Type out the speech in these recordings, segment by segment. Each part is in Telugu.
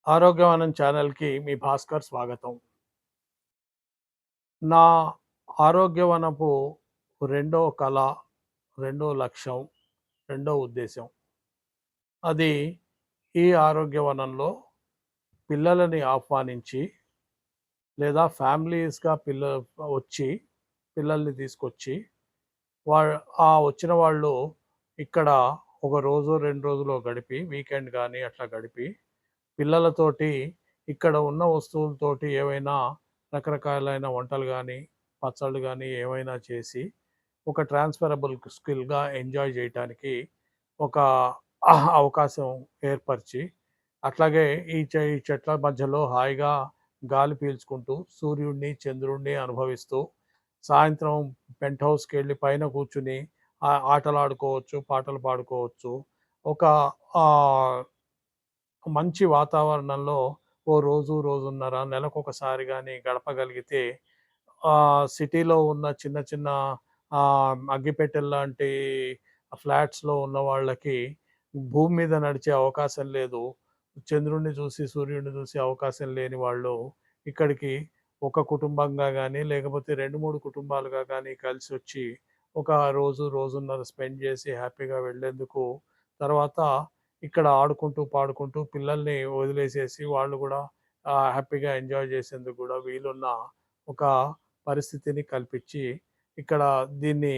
ఆరోగ్యవనం ఛానల్‌కి మీ భాస్కర్ స్వాగతం. నా ఆరోగ్యవనపు రెండో కల, రెండో లక్ష్యం, రెండో ఉద్దేశ్యం. అది ఈ ఆరోగ్యవనంలో పిల్లలని ఆహ్వానించి లేదా ఫ్యామిలీస్‌గా వచ్చి పిల్లల్ని తీసుకొచ్చి వా వచ్చిన వాళ్ళు ఇక్కడ ఒక రోజో, 2 రోజులో గడిపి వీకెండ్ గాని అట్లా గడిపి పిల్లలతోటి ఇక్కడ ఉన్న వస్తువులతోటి ఏవైనా రకరకాలైన వంటలు గానీ, పచ్చళ్ళు గానీ ఏవైనా చేసి, ఒక ట్రాన్స్‌ఫరబుల్ స్కిల్‌గా ఎంజాయ్ జేయటానికి ఒక అవకాశం ఏర్పరిచి, అట్లాగే ఈ చెట్ల మధ్యలో హాయిగా గాలి పీల్చుకుంటూ, సూర్యుడిని, చంద్రుడిని అనుభవిస్తూ, సాయంత్రం పెంట్ హౌస్‌కెళ్ళి పైన కూర్చొని ఆటలాడుకోవచ్చు, పాటలు పాడుకోవచ్చు. ఒక ఆహ్ మంచి వాతావరణంలో ఓ రోజు, రోజున్నర నెలకొకసారి గాని గడపగలిగితే సిటీలో ఉన్న చిన్న చిన్న అగ్గిపెట్టెల్లాంటి ఫ్లాట్స్‌లో ఉన్న వాళ్ళకి భూమి మీద నడిచే అవకాశం లేదు. చంద్రుడిని చూసి, సూర్యుడిని చూసే అవకాశం లేని వాళ్ళు ఇక్కడికి ఒక కుటుంబంగా గాని, లేకపోతే 2, 3 కుటుంబాలుగా గాని కలిసొచ్చి ఒక రోజు, రోజున్నర స్పెండ్ చేసి హ్యాపీగా వెళ్ళేందుకు తర్వాత ఇక్కడ ఆడుకుంటూ, పాడుకుంటూ పిల్లల్ని వదిలేసేసి వాళ్ళు గూడా హ్యాపీగా ఎంజాయ్ చేసేందుకు గూడా వీలున్న ఒక పరిస్థితిని కల్పించి, ఇక్కడ దీన్ని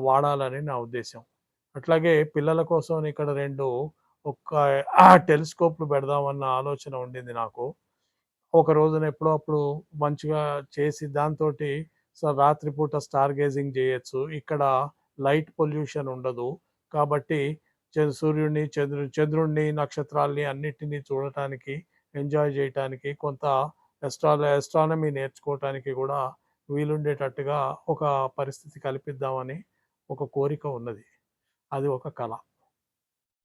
వాడాలని నా ఉద్దేశ్యం. అట్లాగే పిల్లల కోసం ఇక్కడ 2 ఒక టెలిస్కోప్‌లు పెడదామన్న ఆలోచన ఉండింది నాకు. ఒక రోజున ఎప్పుడో అప్పుడు మంచిగా చేసి దాంతోటి రాత్రిపూట స్టార్ గేజింగ్ జేయొచ్చు. ఇక్కడ లైట్ పొల్యూషన్ ఉండదు. కాబట్టి సూర్యుడిని, చంద్రుడిని, నక్షత్రాల్ని అన్నిటిని చూడటానికి, ఎంజాయ్ జేయటానికి కొంత ఆస్ట్రానమీ నేర్చుకోవటానికి గూడా వీలుండేటట్టుగా ఒక పరిస్థితి కల్పిద్దామని ఒక కోరిక ఉన్నది. అది ఒక కల.